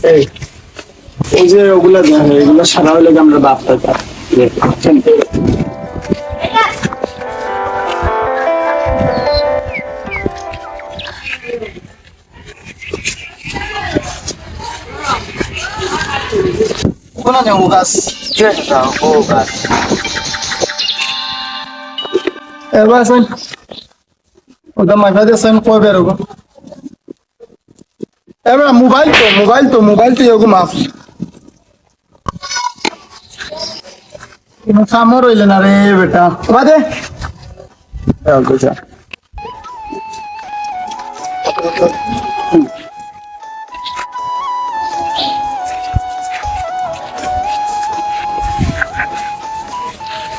এই এই যে ওগুলা দেখে এগুলো সারা হলে আমরা বাপটা পাই কোন নেমু গাছ ও গাছ এবার আসেন ওটা মাইফা দিয়েছেন কয় বের হবো এবার মোবাইল তো এগো মাফ সামনে রইলে না রে বেটা বাদে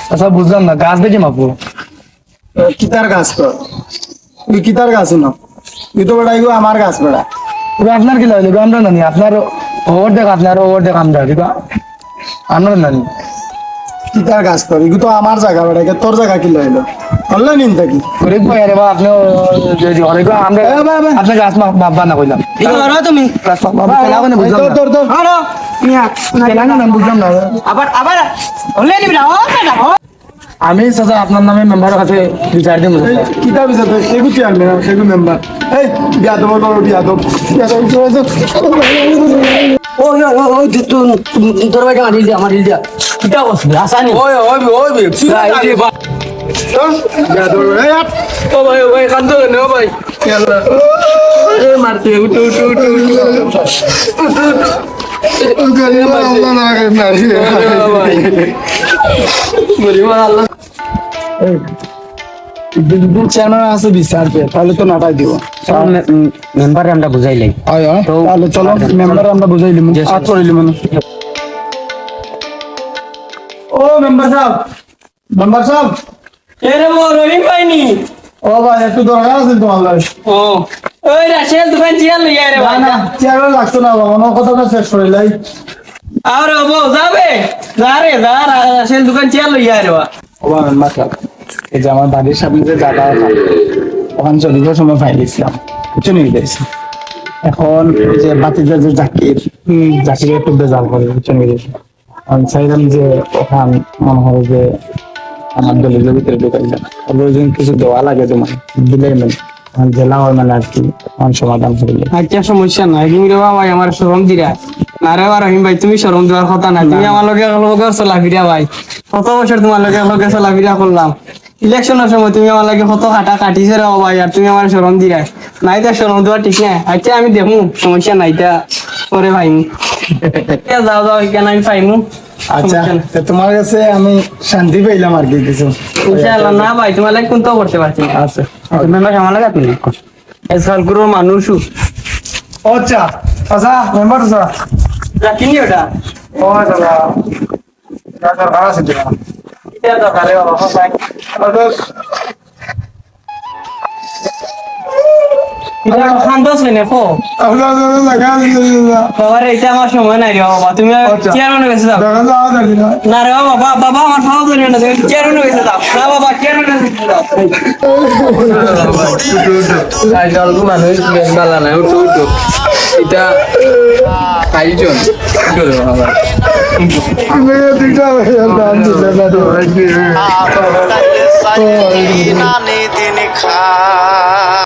আচ্ছা বুঝলাম না গাছ দেখি মাপবো কিতার গাছ তো তুই কিতার গাছ না তুই তো বেড়া এগো আমার গাছ বেড়া আপনার কি লাগলো আমরা নানি আপনার ওভার দেখ আপনার ওভার দেখ আমরা আমরা নানি কিতার গাছ তোর এগো তো আমার জায়গা বেড়া তোর জায়গা কি লাইলো অনলাইন নিন থাকি গরিব ভাই আরে বা আপনি আমরা আপনার গাছ মাপবা না কইলাম তুমি গাছ মাপবা না মানে বুঝলাম না তোর বুঝলাম না আবার আবার হলে নিবি না আমি চাচা আপনার নামে মেম্বারের কাছে বিচার দিন কিতা বিচার তোর সেগু চেয়ারম্যান সেগু মেম্বার এই বিয়াদব বিয়াদব তোর ভাই আমার দিল আমার দিল দিয়া কিটা বসবি আসানি বিয়াদব এই আপ ও ভাই কান্দ কেন ও ভাই মারতে চেয়ারম্যান আছে বিচার পে তাহলে তো নাটাই দিব মেম্বারে আমরা বুঝাইলাই তাহলে চলো মেম্বার আমরা বুঝাইলি আট করিলি মানে ও মেম্বার সাহেব এরে মো রহিম পাইনি ও ভাই একটু দরকার আছে তোমার লাগে ও ওই রাশেল দোকান চিয়াল লইয়া রে ভাই না চেয়ারম্যান লাগতো না বাবা আমার কথাটা শেষ করে লাই আর বউ যাবে যা রে যা রাশেল দোকান চিয়াল লইয়া রে ও ভাই মেম্বার সাহেব এই যে আমার বাড়ির সামনে যে জায়গা আছে ওখানে চলে যাওয়ার সময় ফাইল দিয়েছিলাম চলে গেছি এখন ওই যে বাতিজা যে জাকির একটু বেজাল করে চলে গেছি আমি চাইলাম যে ওখান মনে হয় যে আমার দলের ভিতরে ঢুকাই যাবে ওই জন্য কিছু দেওয়া লাগে তোমার দিলে মানে জেলা হয় মানে আর কি সমাধান করলে আচ্ছা সমস্যা নাই তুমি রে বাবা আমার শরম দিরা না রে রহিম ভাই তুমি শরম দেওয়ার কথা না তুমি আমার লগে চলাফিরা ভাই কত বছর তোমার লগে চলাফিরা করলাম ইলেকশনের সময় তুমি আমার লাগে কত কাটা কাটিছে রে ভাই আর তুমি আমার শরম দিরা নাই তা শরম দেওয়া ঠিক না আচ্ছা আমি দেখমু সমস্যা নাই তা পরে ভাইমু যাও যাও এখানে আমি পাইমু আচ্ছা তো তোমার কাছে আমি শান্তি পেলাম আর কি কিছু ইনশাআল্লাহ না ভাই তোমার লাগে কোনটাও করতে পারছি না আচ্ছা মেম্বার আমার লাগে আপনি এসকাল করো মানুষ আচ্ছা আচ্ছা মেম্বার স্যার রাখিনি ওটা ও দাদা দাদা ভাড়া আছে দিলাম এটা তো ভালো বাবা ভাই এটা খান্দস নেই ফো বাবা রে এটা আমার সময় নাই রে বাবা তুমি চেয়ারম্যানের কাছে যাও না রে বাবা বাবা আমার ফাও ধরে না তুমি চেয়ারম্যানের কাছে যাও না বাবা চেয়ারম্যানের কাছে যাও আই জলগু মানুষ মেম্বালা না উঠো এটা আইজন বাবা দিন খা